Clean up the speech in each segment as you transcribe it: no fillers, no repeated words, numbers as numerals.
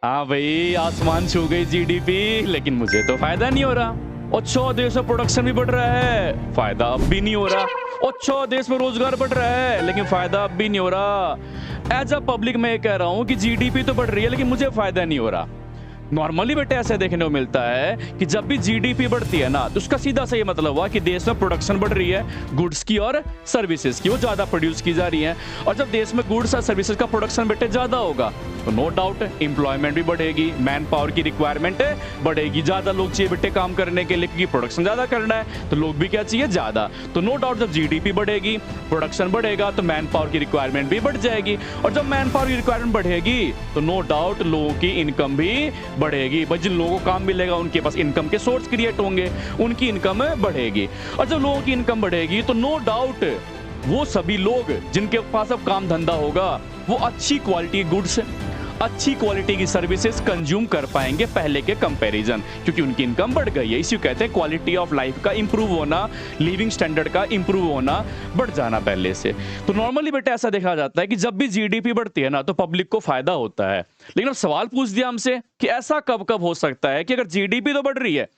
हाँ भाई, आसमान छू गई जीडीपी, लेकिन मुझे तो फायदा नहीं हो रहा। और 6 देश में प्रोडक्शन भी बढ़ रहा है, फायदा अब भी नहीं हो रहा। और 6 देश में रोजगार बढ़ रहा है, लेकिन फायदा अब भी नहीं हो रहा। एज अ पब्लिक मैं कह रहा हूँ कि जीडीपी तो बढ़ रही है, लेकिन मुझे फायदा नहीं हो रहा। नॉर्मली बेटे ऐसे देखने को मिलता है कि जब भी जीडीपी बढ़ती है ना, तो उसका सीधा सा ये मतलब हुआ कि देश में प्रोडक्शन बढ़ रही है, गुड्स की और सर्विसेज की, वो ज्यादा प्रोड्यूस की जा रही है। और जब देश में गुड्स और सर्विसेज का प्रोडक्शन बेटे ज्यादा होगा, तो नो डाउट एम्प्लॉयमेंट भी बढ़ेगी, मैन पावर की रिक्वायरमेंट बढ़ेगी, ज्यादा लोग चाहिए बेटे काम करने के लिए, क्योंकि प्रोडक्शन ज्यादा करना है तो लोग भी क्या चाहिए, ज्यादा। तो नो डाउट जब जीडीपी बढ़ेगी, प्रोडक्शन बढ़ेगा, तो मैन पावर की रिक्वायरमेंट भी बढ़ जाएगी। और जब मैन पावर की रिक्वायरमेंट बढ़ेगी, तो नो डाउट लोगों की इनकम भी बढ़ेगी। बस जिन लोगों को काम मिलेगा, उनके पास इनकम के सोर्स क्रिएट होंगे, उनकी इनकम बढ़ेगी। और जब लोगों की इनकम बढ़ेगी, तो नो डाउट वो सभी लोग जिनके पास अब काम धंधा होगा, वो अच्छी क्वालिटी गुड्स, अच्छी क्वालिटी की सर्विसेज कंज्यूम कर पाएंगे पहले के कंपैरिजन, क्योंकि उनकी इनकम बढ़ गई है। इसी कहते हैं क्वालिटी ऑफ लाइफ का इंप्रूव होना, लिविंग स्टैंडर्ड का इंप्रूव होना, बढ़ जाना पहले से। तो नॉर्मली बेटा ऐसा देखा जाता है कि जब भी जीडीपी बढ़ती है ना, तो पब्लिक को फायदा होता है। लेकिन अब सवाल पूछ दिया हमसे कि ऐसा कब कब हो सकता है कि अगर जीडीपी तो बढ़ रही है,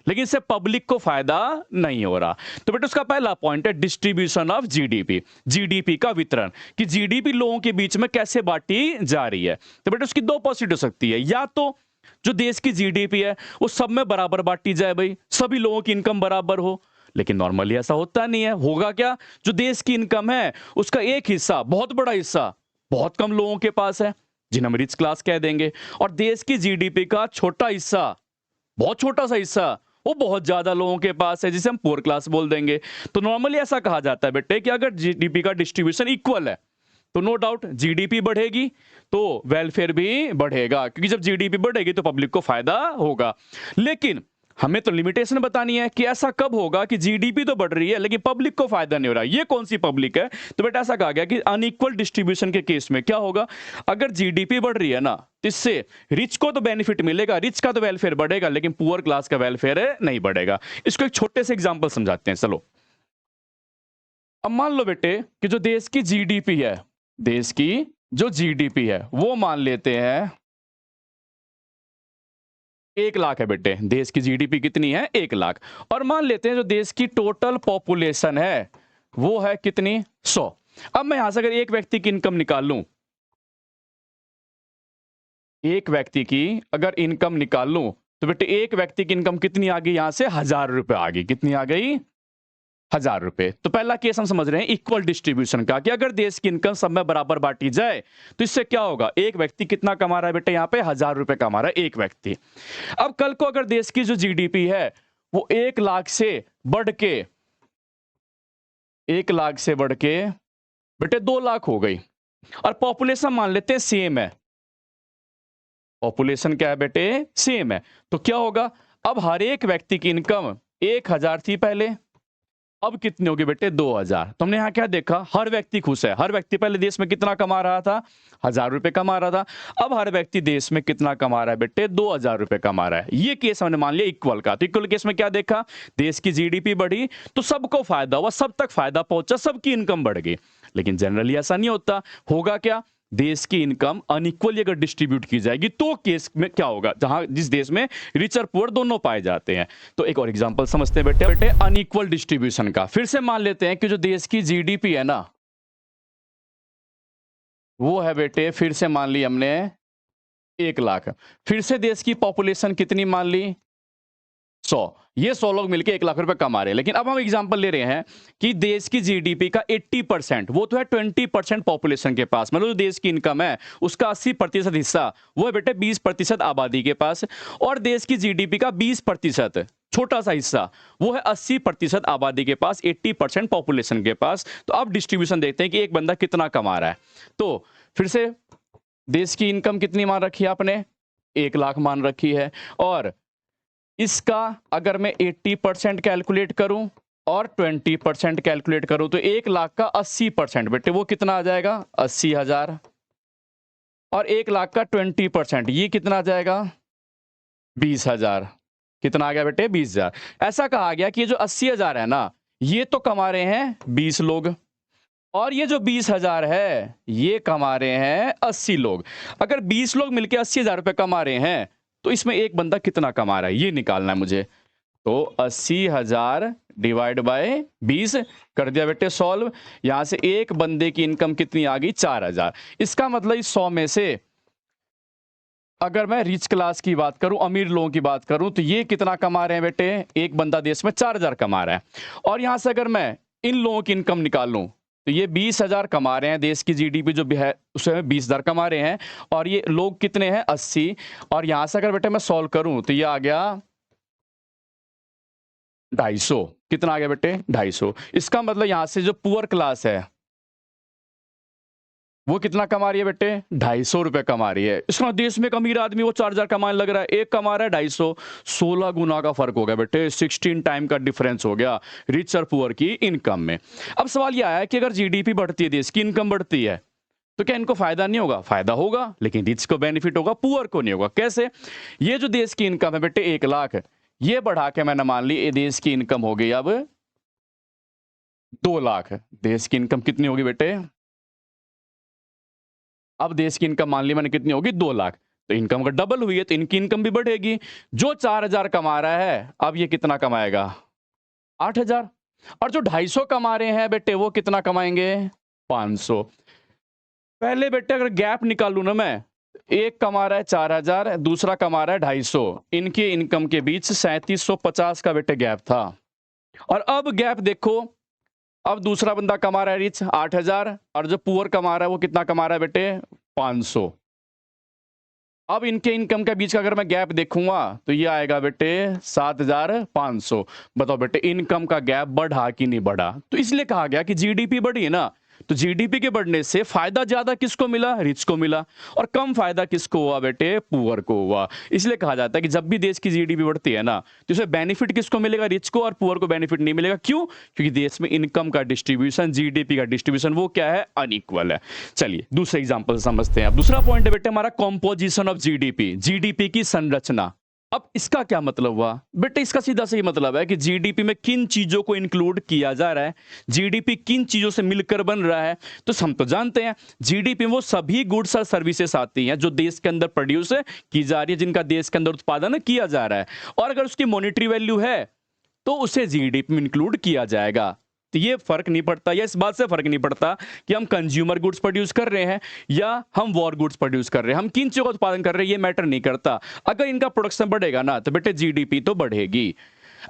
लेकिन इससे पब्लिक को फायदा नहीं हो रहा। तो बेटा उसका पहला पॉइंट है डिस्ट्रीब्यूशन ऑफ जीडीपी, जीडीपी का वितरण, कि जीडीपी लोगों के बीच में कैसे बांटी जा रही है। तो बेटा उसकी दो पॉसिबिलिटी हो सकती है, या तो जो देश की जीडीपी है वो सब में बराबर बांटी जाए, भाई सभी लोगों की इनकम बराबर हो। लेकिन नॉर्मली ऐसा होता नहीं है। होगा क्या, जो देश की इनकम है उसका एक हिस्सा, बहुत बड़ा हिस्सा, बहुत कम लोगों के पास है, जिन्हें हम रिच क्लास कह देंगे। और देश की जीडीपी का छोटा हिस्सा, बहुत छोटा सा हिस्सा, वो बहुत ज्यादा लोगों के पास है, जिसे हम पुअर क्लास बोल देंगे। तो नॉर्मली ऐसा कहा जाता है बेटे कि अगर जीडीपी का डिस्ट्रीब्यूशन इक्वल है, तो नो डाउट जीडीपी बढ़ेगी तो वेलफेयर भी बढ़ेगा, क्योंकि जब जीडीपी बढ़ेगी तो पब्लिक को फायदा होगा। लेकिन हमें तो लिमिटेशन बतानी है कि ऐसा कब होगा कि जीडीपी तो बढ़ रही है लेकिन पब्लिक को फायदा नहीं हो रहा। ये कौन सी पब्लिक है? तो बेटा ऐसा कहा गया कि अनइक्वल डिस्ट्रीब्यूशन के केस में क्या होगा, अगर जीडीपी बढ़ रही है ना, तो इससे रिच को तो बेनिफिट मिलेगा, रिच का तो वेलफेयर बढ़ेगा, लेकिन पुअर क्लास का वेलफेयर नहीं बढ़ेगा। इसको एक छोटे से एग्जाम्पल समझाते हैं, चलो। अब मान लो बेटे कि जो देश की जीडीपी है, देश की जो जीडीपी है वो मान लेते हैं 1 लाख है बेटे। देश की जीडीपी कितनी है? 1 लाख। और मान लेते हैं जो देश की टोटल पॉपुलेशन है वो है कितनी? 100। अब मैं यहां से अगर एक व्यक्ति की इनकम निकाल लूं, एक व्यक्ति की अगर इनकम निकाल लूं, तो बेटे एक व्यक्ति की इनकम कितनी आ गई? यहां से 1000 रुपए आ गई। कितनी आ गई? 1000 रुपए। तो पहला केस हम समझ रहे हैं इक्वल डिस्ट्रीब्यूशन का, कि अगर देश की इनकम सब में बराबर बांटी जाए तो इससे क्या होगा, एक व्यक्ति कितना कमा रहा है बेटे? यहाँ पे 1000 रुपए कमा रहा है एक व्यक्ति। अब कल को अगर देश की जो जीडीपी है वो 1 लाख से बढ़ के 1 लाख से बढ़ के बेटे 2 लाख हो गई, और पॉपुलेशन मान लेते हैं सेम है, पॉपुलेशन क्या है बेटे? सेम है। तो क्या होगा, अब हर एक व्यक्ति की इनकम 1000 थी पहले, अब कितनी होगी बेटे? 2000। तो हमने यहां क्या देखा, हर व्यक्ति खुश है। हर व्यक्ति पहले देश में कितना कमा रहा था? 1000 रुपए कमा रहा था। अब हर व्यक्ति देश में कितना कमा रहा है बेटे? 2000 रुपए कमा रहा है। ये केस हमने मान लिया इक्वल का। तो इक्वल केस में क्या देखा, देश की जीडीपी बढ़ी तो सबको फायदा हुआ, सब तक फायदा पहुंचा, सबकी इनकम बढ़ गई। लेकिन जनरली ऐसा नहीं होता। होगा क्या, देश की इनकम अनइक्वली अगर डिस्ट्रीब्यूट की जाएगी तो केस में क्या होगा, जहां जिस देश में रिच और पुअर दोनों पाए जाते हैं। तो एक और एग्जांपल समझते हैं बेटे बेटे अनइक्वल डिस्ट्रीब्यूशन का। फिर से मान लेते हैं कि जो देश की जीडीपी है ना, वो है बेटे, फिर से मान ली हमने 1 लाख। फिर से देश की पॉपुलेशन कितनी मान ली? 100। ये 100 लोग मिलकर 1 लाख रुपए कमा रहे हैं। लेकिन अब हम एग्जांपल ले रहे हैं कि देश की जीडीपी का 80%, वो तो है 20% पॉपुलेशन के पास, मतलब जो देश की इनकम है उसका 80% हिस्सा वो है बेटे 20% आबादी के पास। और देश की जीडीपी का 20% छोटा सा हिस्सा वो है 80% आबादी के पास, 80% पॉपुलेशन के पास। तो अब डिस्ट्रीब्यूशन देखते हैं कि एक बंदा कितना कमा रहा है। तो फिर से देश की इनकम कितनी मान रखी है आपने? 1 लाख मान रखी है। और इसका अगर मैं 80% कैलकुलेट करूं और 20% कैलकुलेट करूं, तो 1 लाख का 80% बेटे वो कितना आ जाएगा? 80,000। और 1 लाख का 20% ये कितना आ जाएगा? 20,000। कितना आ गया बेटे? 20,000। ऐसा कहा गया कि ये जो 80,000 है ना, ये तो कमा रहे हैं 20 लोग, और ये जो 20,000 है ये कमा रहे हैं 80 लोग। अगर 20 लोग मिलके 80,000 रुपए कमा रहे हैं तो इसमें एक बंदा कितना कमा रहा है ये निकालना है मुझे। तो 80,000 डिवाइड बाय 20 कर दिया बेटे सॉल्व। यहां से एक बंदे की इनकम कितनी आ गई 4,000। इसका मतलब इस 100 में से अगर मैं रिच क्लास की बात करूं, अमीर लोगों की बात करूं, तो ये कितना कमा रहे हैं बेटे, एक बंदा देश में 4,000 कमा रहा है। और यहां से अगर मैं इन लोगों की इनकम निकालूं तो ये 20,000 कमा रहे हैं, देश की जीडीपी जो भी है उसमें 20,000 कमा रहे हैं, और ये लोग कितने हैं 80। और यहां से अगर बेटे मैं सॉल्व करूं तो ये आ गया 250। कितना आ गया बेटे 250। इसका मतलब यहां से जो पुअर क्लास है वो कितना कमा रही है बेटे 250 रुपए कमा रही है। इसका देश में एक अमीर आदमी वो 4,000 कमाने लग रहा है, एक कमा रहा है 250। 16 गुना का फर्क हो गया बेटे, 16 टाइम का डिफरेंस हो गया रिच और पुअर की इनकम में। अब सवाल यह आया कि अगर जीडीपी बढ़ती है, देश की इनकम बढ़ती है, तो क्या इनको फायदा नहीं होगा? फायदा होगा, लेकिन रिच को बेनिफिट होगा, पुअर को नहीं होगा। कैसे? ये जो देश की इनकम है बेटे 1 लाख, ये बढ़ा के मैंने मान ली ये देश की इनकम हो गई अब 2 लाख। देश की इनकम कितनी होगी बेटे, अब देश की इनकम मान ली मैंने कितनी होगी 2 लाख। तो इनकम का डबल हुई है तो इनकी इनकम भी बढ़ेगी। जो 4,000 कमा रहा है अब ये कितना कमाएगा 8,000। और जो 250 कमा रहे हैं बेटे वो कितना कमाएंगे 500। पहले बेटे अगर गैप निकालू ना मैं, एक कमा रहा है 4,000, दूसरा कमा रहा है 250, इनके इनकम के बीच 3750 का बेटे गैप था। और अब गैप देखो, अब दूसरा बंदा कमा रहा है रिच 8,000, और जो पुअर कमा रहा है वो कितना कमा रहा है बेटे 500। अब इनके इनकम के बीच का अगर मैं गैप देखूंगा तो ये आएगा बेटे 7,500। बताओ बेटे इनकम का गैप बढ़ा कि नहीं बढ़ा? तो इसलिए कहा गया कि जीडीपी बढ़ी है ना, तो जीडीपी के बढ़ने से फायदा ज्यादा किसको मिला, रिच को मिला, और कम फायदा किसको हुआ बेटे, पुअर को हुआ। इसलिए कहा जाता है कि जब भी देश की जीडीपी बढ़ती है ना तो उसे बेनिफिट किसको मिलेगा, रिच को, और पुअर को बेनिफिट नहीं मिलेगा। क्यों? क्योंकि देश में इनकम का डिस्ट्रीब्यूशन, जीडीपी का डिस्ट्रीब्यूशन वो क्या है, अनइक्वल है। चलिए दूसरे एग्जाम्पल समझते हैं। अब दूसरा पॉइंट है बेटे हमारा कॉम्पोजिशन ऑफ जीडीपी, जीडीपी की संरचना। अब इसका क्या मतलब हुआ बेटे, इसका सीधा सही मतलब है कि जीडीपी में किन चीजों को इंक्लूड किया जा रहा है, जीडीपी किन चीजों से मिलकर बन रहा है। तो हम तो जानते हैं जीडीपी में वो सभी गुड्स और सर्विसेज आती हैं जो देश के अंदर प्रोड्यूस की जा रही है, जिनका देश के अंदर उत्पादन किया जा रहा है, और अगर उसकी मॉनेटरी वैल्यू है तो उसे जीडीपी में इंक्लूड किया जाएगा। तो ये फर्क नहीं पड़ता, या इस बात से फर्क नहीं पड़ता कि हम कंज्यूमर गुड्स प्रोड्यूस कर रहे हैं या हम वॉर गुड्स प्रोड्यूस कर रहे हैं, हम किन चीजों का उत्पादन कर रहे हैं ये मैटर नहीं करता। अगर इनका प्रोडक्शन बढ़ेगा ना तो बेटे जीडीपी तो बढ़ेगी।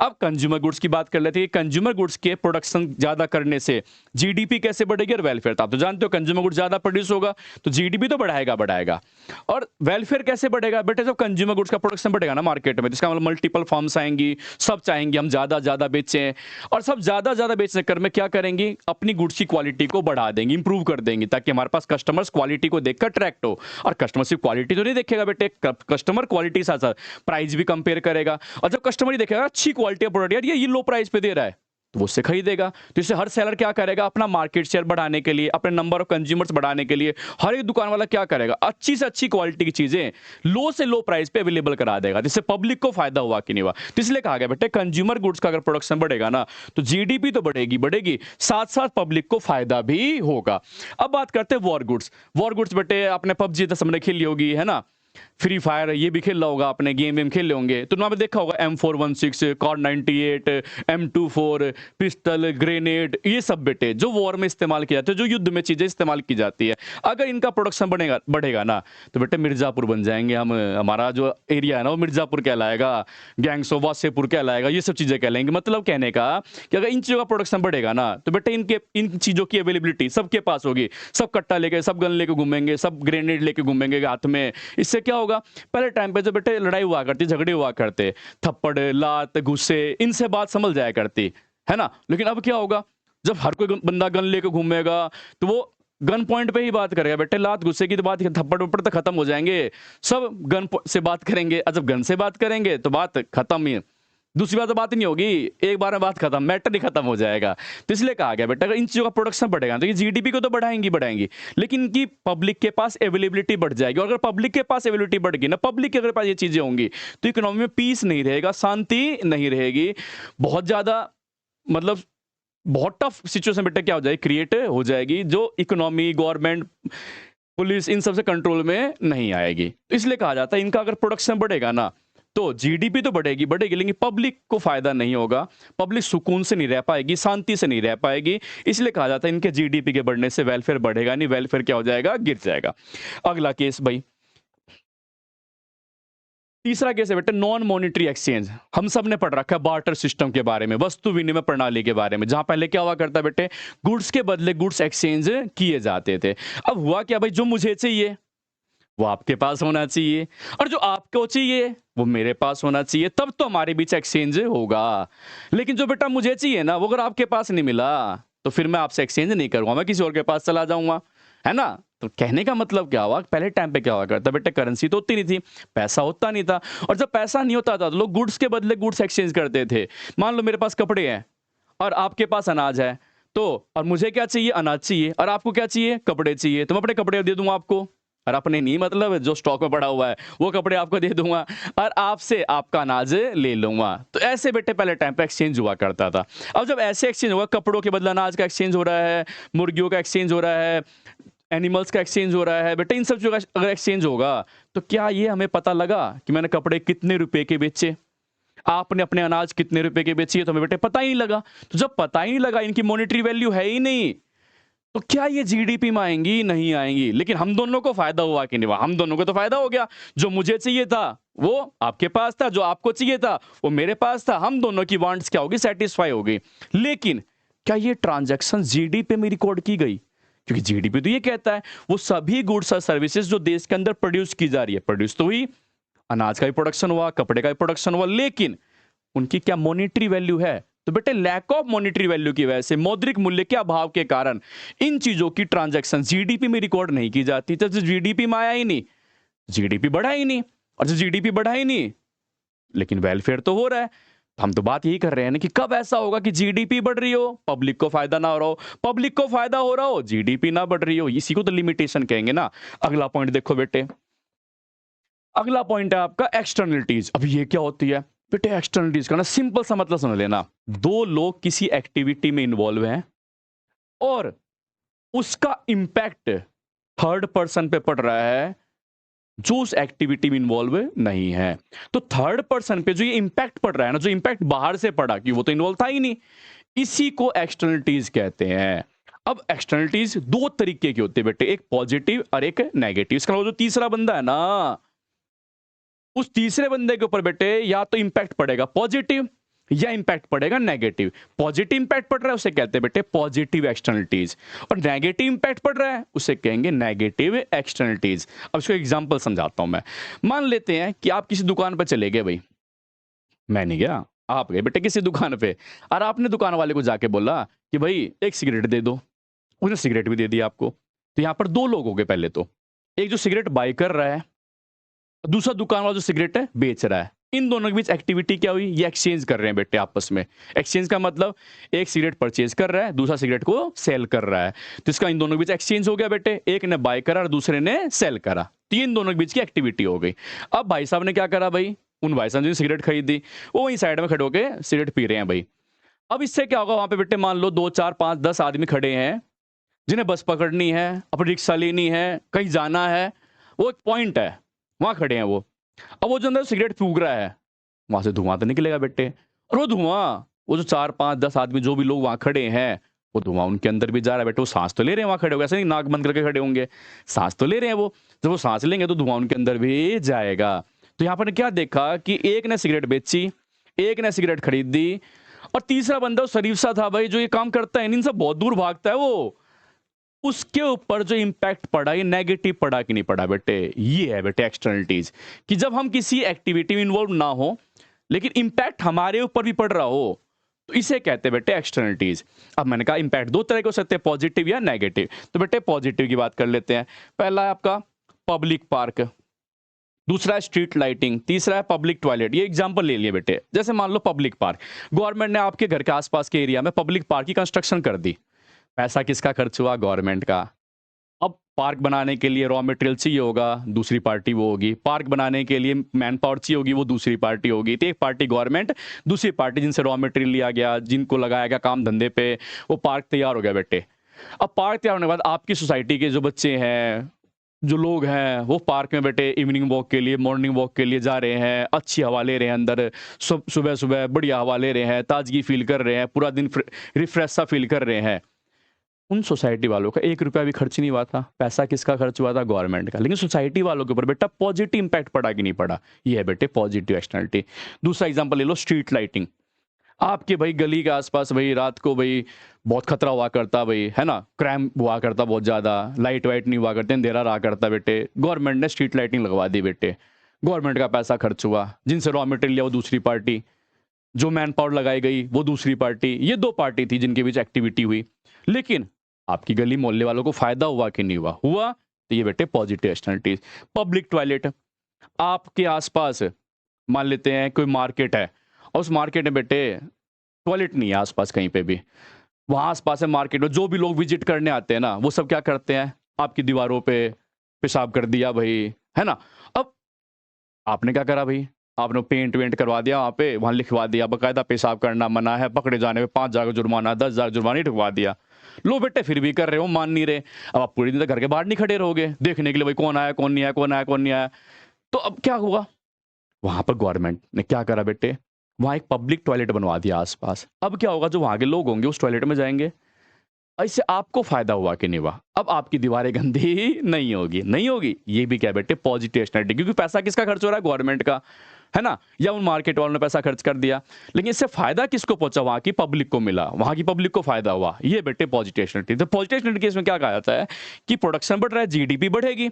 अब कंज्यूमर गुड्स की बात कर लेते हैं। कंज्यूमर गुड्स के प्रोडक्शन ज्यादा करने से जीडीपी कैसे बढ़ेगी, और वेलफेयर, तो आप तो जानते हो कंज्यूमर गुड्स ज्यादा प्रोड्यूस होगा तो जीडीपी तो बढ़ाएगा। और वेलफेयर कैसे बढ़ेगा बेटे, जब कंज्यूमर गुड्स का प्रोडक्शन बढ़ेगा ना मार्केट में, जिसका मतलब मल्टीपल फर्म्स आएंगी, सब चाहेंगे हम ज्यादा बेचें, और सब ज्यादा बेचने कर में क्या करेंगी, अपनी गुड्स की क्वालिटी को बढ़ा देंगे, इंप्रूव कर देंगे, ताकि हमारे पास कस्टमर्स क्वालिटी को देखकर अट्रैक्ट हो। और कस्टमर सिर्फ क्वालिटी तो नहीं देखेगा बेटे, कस्टमर क्वालिटी के साथ साथ प्राइस भी कंपेयर करेगा, और जब कस्टमर ही देखेगा अच्छी क्वालिटी प्रोडक्ट, यार ये लो प्राइस पे दे रहा है, तो वो उससे खरीदेगा। तो इससे हर सेलर क्या करेगा, अपना मार्केट शेयर बढ़ाने के लिए, अपने नंबर ऑफ कंज्यूमर्स बढ़ाने के लिए, हर एक दुकान वाला क्या करेगा, अच्छी से अच्छी क्वालिटी की चीजें लो से लो प्राइस पे अवेलेबल करा देगा, जिससे पब्लिक को फायदा हुआ कि नहीं हुआ। तो इसलिए कहा गया बेटे कंज्यूमर गुड्स का अगर प्रोडक्शन बढ़ेगा ना तो जीडीपी तो बढ़ेगी, साथ साथ पब्लिक को फायदा भी होगा। अब बात करते हैं वॉर गुड्स। वॉर गुड्स बेटे आपने पबजी तो सबने खेली होगी, है ना, फ्री फायर ये भी खेल रहा होगा, आपने गेम खेल होंगे, तो वहां पे देखा होगा M416, core 98, M24, pistol, grenade, ये सब बेटे जो वॉर में इस्तेमाल किए जाते हैं, जो युद्ध में चीजें इस्तेमाल की जाती है, अगर इनका प्रोडक्शन बढ़ेगा ना तो बेटे मिर्जापुर बन जाएंगे हम, हमारा जो एरिया है ना वो मिर्जापुर कहलाएगा, गैंग्सो वासेपुर कहलाएगा, ये सब चीजें कहलाएंगे। मतलब कहने का कि अगर इन चीजों का प्रोडक्शन बढ़ेगा ना तो बेटे इन चीजों की अवेलेबिलिटी सबके पास होगी, सब कट्टा लेके, सब गन लेके घूमेंगे, सब ग्रेनेड लेके घूमेंगे हाथ में। इससे क्या होगा, पहले टाइम पे जो बेटे लड़ाई हुआ करती, झगड़े हुआ करते, थप्पड़ लात गुस्से, इनसे बात समझ जाया करती है ना। लेकिन अब क्या होगा, जब हर कोई बंदा गन लेके घूमेगा तो वो गन पॉइंट पे ही बात करेगा बेटे, लात गुस्से की तो बात, थप्पड़ उप्पड़ तो खत्म हो जाएंगे, सब गन से बात करेंगे। और जब गन से बात करेंगे तो बात खत्म ही, दूसरी बात तो बात ही नहीं होगी, एक बार में बात खत्म, मैटर ही खत्म हो जाएगा। तो इसलिए कहा गया बेटा अगर इन चीजों का प्रोडक्शन बढ़ेगा तो ये जीडीपी को तो बढ़ाएंगी, लेकिन इनकी पब्लिक के पास अवेलेबिलिटी बढ़ जाएगी, और अगर पब्लिक के पास अवेलेबिलिटी बढ़ गई ना, पब्लिक के अगर पास ये चीजें होंगी तो इकोनॉमी में पीस नहीं रहेगा, शांति नहीं रहेगी, बहुत ज्यादा मतलब बहुत टफ सिचुएशन बेटा क्या हो जाएगी, क्रिएट हो जाएगी, जो इकोनॉमी, गवर्नमेंट, पुलिस इन सब से कंट्रोल में नहीं आएगी। तो इसलिए कहा जाता है इनका अगर प्रोडक्शन बढ़ेगा ना तो जीडीपी तो बढ़ेगी बढ़ेगी, लेकिन पब्लिक को फायदा नहीं होगा, पब्लिक सुकून से नहीं रह पाएगी, शांति से नहीं रह पाएगी। इसलिए कहा जाता है इनके जीडीपी के बढ़ने से वेलफेयर बढ़ेगा नहीं, वेलफेयर क्या हो जाएगा, गिर जाएगा। अगला केस भाई, तीसरा केस है बेटा नॉन मॉनिटरी एक्सचेंज। हम सब ने पढ़ रखा है बार्टर सिस्टम के बारे में, वस्तु विनिमय प्रणाली के बारे में, जहां पहले क्या हुआ करता बेटे, गुड्स के बदले गुड्स एक्सचेंज किए जाते थे। अब हुआ क्या भाई, जो मुझे चाहिए वो आपके पास होना चाहिए, और जो आपको चाहिए वो मेरे पास होना चाहिए, तब तो हमारे बीच एक्सचेंज होगा। लेकिन जो बेटा मुझे चाहिए ना वो अगर आपके पास नहीं मिला तो फिर मैं आपसे एक्सचेंज नहीं करूंगा, मैं किसी और के पास चला जाऊंगा, है ना। तो कहने का मतलब क्या हुआ, पहले टाइम पे क्या हुआ करता बेटा, करेंसी तो होती नहीं थी, पैसा होता नहीं था, और जब पैसा नहीं होता था तो लोग गुड्स के बदले गुड्स एक्सचेंज करते थे। मान लो मेरे पास कपड़े हैं और आपके पास अनाज है, तो और मुझे क्या चाहिए, अनाज चाहिए, और आपको क्या चाहिए, कपड़े चाहिए, तो मैं अपने कपड़े दे दूंगा आपको, और अपने नहीं मतलब जो स्टॉक में पड़ा हुआ है वो कपड़े आपको दे दूंगा, और आपसे आपका अनाज ले लूंगा। तो ऐसे बेटे पहले टाइम पे एक्सचेंज हुआ करता था। अब जब ऐसे एक्सचेंज होगा, कपड़ों के बदले अनाज का एक्सचेंज हो रहा है, मुर्गियों का एक्सचेंज हो रहा है, एनिमल्स का एक्सचेंज हो रहा है बेटा, इन सब चीजों का अगर एक्सचेंज होगा तो क्या ये हमें पता लगा कि मैंने कपड़े कितने रुपए के बेचे, आपने अपने अनाज कितने रुपए के बेची है, तो हमें बेटे पता ही नहीं लगा। तो जब पता ही नहीं लगा, इनकी मॉनेटरी वैल्यू है ही नहीं, तो क्या ये जीडीपी में आएंगी, नहीं आएंगी। लेकिन हम दोनों को फायदा हुआ कि नहीं हुआ, हम दोनों को तो फायदा हो गया। जो मुझे चाहिए था वो आपके पास था, जो आपको चाहिए था वो मेरे पास था, हम दोनों की वांट्स क्या होगी, सेटिस्फाई होगी। लेकिन क्या ये ट्रांजैक्शन जीडीपी में रिकॉर्ड की गई, क्योंकि जीडीपी तो ये कहता है वो सभी गुड्स और सर्विसेज जो देश के अंदर प्रोड्यूस की जा रही है, प्रोड्यूस तो हुई, अनाज का भी प्रोडक्शन हुआ, कपड़े का भी प्रोडक्शन हुआ, लेकिन उनकी क्या मॉनेटरी वैल्यू है। तो बेटे लैक ऑफ मॉनेटरी वैल्यू की वजह से, मौद्रिक मूल्य के अभाव के कारण इन चीजों की ट्रांजैक्शन जीडीपी में रिकॉर्ड नहीं की जाती। तो जीडीपी में आया ही नहीं, जीडीपी बढ़ा ही नहीं, और जो जीडीपी बढ़ा ही नहीं लेकिन वेलफेयर तो हो रहा है। हम तो बात यही कर रहे हैं ना कि कब ऐसा होगा कि जीडीपी बढ़ रही हो, पब्लिक को फायदा ना हो रहा हो, पब्लिक को फायदा हो रहा हो, जीडीपी ना बढ़ रही हो, इसी को तो लिमिटेशन कहेंगे ना। अगला पॉइंट देखो बेटे, अगला पॉइंट है आपका एक्सटर्नलिटीज। अब ये क्या होती है बेटे, एक्सटर्नलिटीज का ना सिंपल सा मतलब समझ लेना, दो लोग किसी एक्टिविटी में इन्वॉल्व हैं और उसका इंपैक्ट थर्ड पर्सन पे पड़ रहा है जो उस एक्टिविटी में इन्वॉल्व नहीं है। तो थर्ड पर्सन पे जो ये इंपैक्ट पड़ रहा है ना, जो इंपैक्ट बाहर से पड़ा कि वो तो इन्वॉल्व था ही नहीं, इसी को एक्सटर्नलिटीज कहते हैं। अब एक्सटर्नलिटीज दो तरीके की होती है बेटे, एक पॉजिटिव और एक नेगेटिव। इसका मतलब जो तीसरा बंदा है ना, उस तीसरे बंदे के ऊपर बेटे या तो इंपैक्ट पड़ेगा पॉजिटिव या इंपैक्ट पड़ेगा नेगेटिव। पॉजिटिव इंपैक्ट पड़ रहा है उसे कहते हैं बेटे पॉजिटिव एक्सटर्नलिटीज, और नेगेटिव इंपैक्ट पड़ रहा है उसे कहेंगे नेगेटिव एक्सटर्नलिटीज। अब इसको एग्जांपल समझाता हूं मैं। मान लेते हैं कि आप किसी दुकान पर चले गए, भाई मैं नहीं गया, आप गए बेटे किसी दुकान पे, और आपने दुकान वाले को जाके बोला कि भाई एक सिगरेट दे दो, उसने सिगरेट भी दे दी आपको। तो यहां पर दो लोग हो गए, पहले तो एक जो सिगरेट बाय कर रहा है, दूसरा दुकान वाला जो सिगरेट है बेच रहा है। इन दोनों के बीच एक्टिविटी क्या हुई, ये एक्सचेंज कर रहे हैं बेटे आपस में। एक्सचेंज का मतलब एक सिगरेट परचेज कर रहा है, दूसरा सिगरेट को सेल कर रहा है, तो इसका इन दोनों के बीच एक्सचेंज हो गया बेटे। एक ने बाय करा और दूसरे ने सेल करा, तीन दोनों के बीच की एक्टिविटी हो गई। अब भाई साहब ने क्या करा, भाई उन भाई साहब ने सिगरेट खरीदी, वो वहीं साइड में खड़े होकर सिगरेट पी रहे हैं भाई। अब इससे क्या होगा, वहां पे बेटे मान लो 2 4 5 10 आदमी खड़े हैं जिन्हें बस पकड़नी है, अपनी रिक्शा लेनी है, कहीं जाना है, वो एक पॉइंट है, वहां खड़े हैं वो। अब वो जो अंदर सिगरेट फूंक रहा है वहां से धुआं तो निकलेगा बेटे, और वो धुआं, वो जो 4 5 10 आदमी जो भी लोग वहां खड़े हैं, वो धुआं उनके अंदर भी जा रहा है बेटे। वो सांस तो ले रहे हैं वहां खड़े हो, ऐसे नहीं नाक बंद करके खड़े होंगे, सांस तो ले रहे हैं वो। जब वो सांस लेंगे तो धुआं उनके अंदर भी जाएगा। तो यहाँ पर क्या देखा कि एक ने सिगरेट बेची, एक ने सिगरेट खरीदी, और तीसरा बंदा शरीफ सा था भाई जो ये काम करता है, इनसे बहुत दूर भागता है वो, उसके ऊपर जो इंपैक्ट पड़ा ये नेगेटिव पड़ा कि नहीं पड़ा बेटे, ये है बेटे एक्सटर्नलिटीज। कि जब हम किसी एक्टिविटी में इन्वॉल्व ना हो लेकिन इंपैक्ट हमारे ऊपर भी पड़ रहा हो, तो इसे कहते हैं बेटे एक्सटर्नलिटीज। अब मैंने कहा इंपैक्ट दो तरह के हो सकते हैं, पॉजिटिव या नेगेटिव। तो बेटे पॉजिटिव की बात कर लेते हैं। पहला है आपका पब्लिक पार्क, दूसरा है स्ट्रीट लाइटिंग, तीसरा है पब्लिक टॉयलेट। ये एग्जांपल ले लिए बेटे, जैसे मान लो पब्लिक पार्क, गवर्नमेंट ने आपके घर के आसपास के एरिया में पब्लिक पार्क की कंस्ट्रक्शन कर दी, पैसा किसका खर्च हुआ, गवर्नमेंट का। अब पार्क बनाने के लिए रॉ मटेरियल चाहिए होगा, दूसरी पार्टी वो होगी। पार्क बनाने के लिए मैन पावर चाहिए होगी, वो दूसरी पार्टी होगी। तो एक पार्टी गवर्नमेंट, दूसरी पार्टी जिनसे रॉ मटेरियल लिया गया, जिनको लगाया गया काम धंधे पे, वो पार्क तैयार हो गया बेटे। अब पार्क तैयार होने के बाद आपकी सोसाइटी के जो बच्चे हैं, जो लोग हैं, वो पार्क में बेटे इवनिंग वॉक के लिए, मॉर्निंग वॉक के लिए जा रहे हैं, अच्छी हवा ले रहे हैं, अंदर सुबह सुबह बढ़िया हवा ले रहे हैं, ताजगी फील कर रहे हैं, पूरा दिन रिफ्रेश सा फील कर रहे हैं। उन सोसाइटी वालों का 1 रुपया भी खर्च नहीं हुआ था। पैसा किसका खर्च हुआ था? गवर्नमेंट का। लेकिन सोसाइटी वालों के ऊपर बेटा पॉजिटिव इंपैक्ट पड़ा कि नहीं पड़ा? ये है बेटे पॉजिटिव एक्सटर्नलिटी। दूसरा एग्जांपल ले लो, स्ट्रीट लाइटिंग। आपके भाई गली के आसपास भाई रात को भाई बहुत खतरा हुआ करता भाई, है ना, क्राइम हुआ करता बहुत ज़्यादा, लाइट वाइट नहीं हुआ करते, अंधेरा रहा करता बेटे। गवर्नमेंट ने स्ट्रीट लाइटिंग लगवा दी बेटे, गवर्नमेंट का पैसा खर्च हुआ, जिनसे रॉ मटेरियल लिया वो दूसरी पार्टी, जो मैन पावर लगाई गई वो दूसरी पार्टी। ये 2 पार्टी थी जिनके बीच एक्टिविटी हुई। लेकिन आपकी गली मोहल्ले वालों को फायदा हुआ कि नहीं हुआ? हुआ। तो ये बेटे पॉजिटिव एक्सटर्नलिटीज। पब्लिक टॉयलेट आपके आसपास, मान लेते हैं कोई मार्केट है और उस मार्केट में बेटे टॉयलेट नहीं है आसपास कहीं पे भी, वहां आसपास है मार्केट में, जो भी लोग विजिट करने आते हैं ना, वो सब क्या करते हैं? आपकी दीवारों पे पेशाब कर दिया भाई, है ना। अब आपने क्या करा भाई? आपने पेंट वेंट करवा दिया, वहां पे वहां लिखवा दिया बकायदा पेशाब करना मना है, पकड़े जाने पे 5,000 का जुर्माना, 10,000 जुर्माना ही ठुकवा दिया। लो बेटे फिर भी कर रहे हो, मान नहीं रहे। अब आप पूरी दिन तक घर के बाहर नहीं खड़े रहोगे देखने के लिए भाई कौन आया कौन नहीं आया, कौन आया कौन नहीं आया। तो अब क्या हुआ? वहां पर गवर्नमेंट ने क्या करा बेटे? वहां एक पब्लिक टॉयलेट बनवा दिया आसपास। अब क्या होगा? जो वहां के लोग होंगे उस टॉयलेट में जाएंगे। इससे आपको फायदा हुआ कि नहीं हुआ? अब आपकी दीवारें गंदी नहीं होगी, नहीं होगी। ये भी क्या बेटे पॉजिटिव एक्सटर्नलिटी, क्योंकि पैसा किसका खर्च हो रहा है? गवर्नमेंट का, है ना, या उन मार्केट वालों ने पैसा खर्च कर दिया। लेकिन इससे फायदा किसको पहुंचा? वहां की पब्लिक को मिला, वहां की पब्लिक को फायदा हुआ। ये बेटे पॉजिटिव एक्सटर्नलिटी। तो पॉजिटिव एक्सटर्नलिटी केस में क्या कहा जाता है कि प्रोडक्शन बढ़ रहा है, जीडीपी बढ़ेगी,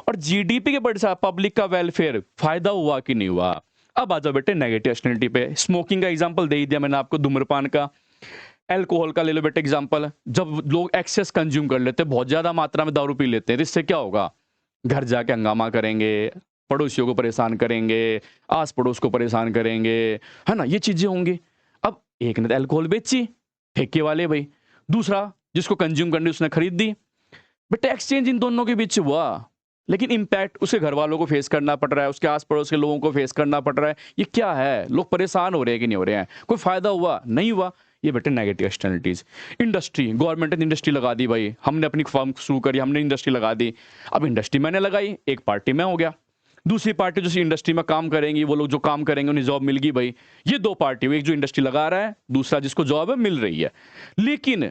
और जीडीपी के बढ़ से पब्लिक का वेलफेयर, फायदा हुआ कि नहीं हुआ? अब आ जाओ बेटे नेगेटिव एक्सटर्नलिटी पे। स्मोकिंग का एग्जांपल दे ही दिया मैंने आपको, धूम्रपान का। अल्कोहल का ले लो बेटे एग्जांपल। जब लोग एक्सेस कंज्यूम कर लेते हैं, बहुत ज्यादा मात्रा में दारू पी लेते हैं, तो इससे क्या होगा? घर जाके हंगामा करेंगे, पड़ोसियों को परेशान करेंगे, आस पड़ोस को परेशान करेंगे, है ना, ये चीजें होंगी। अब एक ने तो अल्कोहल बेची, ठेके वाले भाई, दूसरा जिसको कंज्यूम करनी उसने खरीद दी। बेटा एक्सचेंज इन दोनों के बीच हुआ, लेकिन इंपैक्ट उसके घर वालों को फेस करना पड़ रहा है, उसके आस पड़ोस के लोगों को फेस करना पड़ रहा है। ये क्या है? लोग परेशान हो रहे हैं कि नहीं हो रहे हैं? कोई फायदा हुआ नहीं हुआ? ये बेटे नेगेटिव एक्सटर्नलिटीज। इंडस्ट्री, गवर्नमेंट ने इंडस्ट्री लगा दी भाई, हमने अपनी फर्म शुरू करी, हमने इंडस्ट्री लगा दी। अब इंडस्ट्री मैंने लगाई, एक पार्टी में हो गया, दूसरी पार्टी जो इंडस्ट्री में काम करेंगी, वो लोग जो काम करेंगे उन्हें जॉब मिल गई भाई। ये 2 पार्टी हुई, एक जो इंडस्ट्री लगा रहा है, दूसरा जिसको जॉब है मिल रही है। लेकिन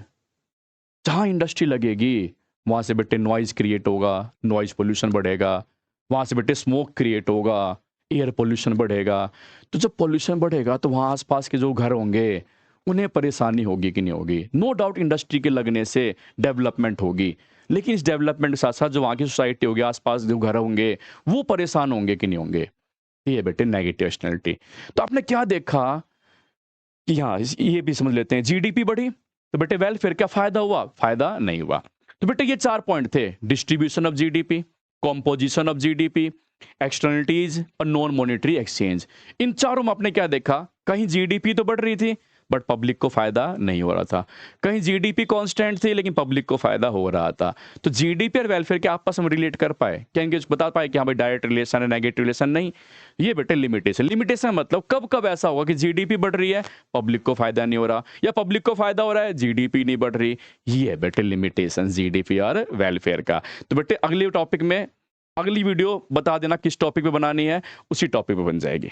जहां इंडस्ट्री लगेगी वहां से बेटे नॉइज क्रिएट होगा, नॉइज पोल्यूशन बढ़ेगा, वहां से बेटे स्मोक क्रिएट होगा, एयर पोल्यूशन बढ़ेगा। तो जब पोल्यूशन बढ़ेगा तो वहां आसपास के जो घर होंगे उन्हें परेशानी होगी कि नहीं होगी? नो डाउट इंडस्ट्री के लगने से डेवलपमेंट होगी, लेकिन इस डेवलपमेंट के साथ साथ जो वहाँ की सोसाइटी होगी, आसपास जो घर होंगे, वो परेशान होंगे कि नहीं होंगे? ये बेटे नेगेटिव एक्सटर्नलिटी। तो आपने क्या देखा कि हाँ, ये भी समझ लेते हैं, जीडीपी बढ़ी तो बेटे वेलफेयर क्या फायदा हुआ? फायदा नहीं हुआ। तो बेटे ये 4 पॉइंट थे, distribution of GDP, composition of GDP, externalities और नॉन मॉनेटरी एक्सचेंज। इन चारों में आपने क्या देखा? कहीं जीडीपी तो बढ़ रही थी बट पब्लिक को फायदा नहीं हो रहा था, कहीं जीडीपी कांस्टेंट थी लेकिन पब्लिक को फायदा हो रहा था। तो जीडीपी और वेलफेयर के आपस में रिलेट कर पाए क्या? इनके बता पाए कि हाँ भाई डायरेक्ट रिलेशन है, नेगेटिव रिलेशन नहीं? ये बेटे लिमिटेशन। लिमिटेशन मतलब कब कब ऐसा होगा कि जीडीपी बढ़ रही है, पब्लिक को फायदा नहीं हो रहा, या पब्लिक को फायदा हो रहा है, जीडीपी नहीं बढ़ रही? ये है बेटे लिमिटेशन जीडीपी और वेलफेयर का। तो बेटे अगले टॉपिक में, अगली वीडियो बता देना किस टॉपिक पे बनानी है, उसी टॉपिक पे बन जाएगी।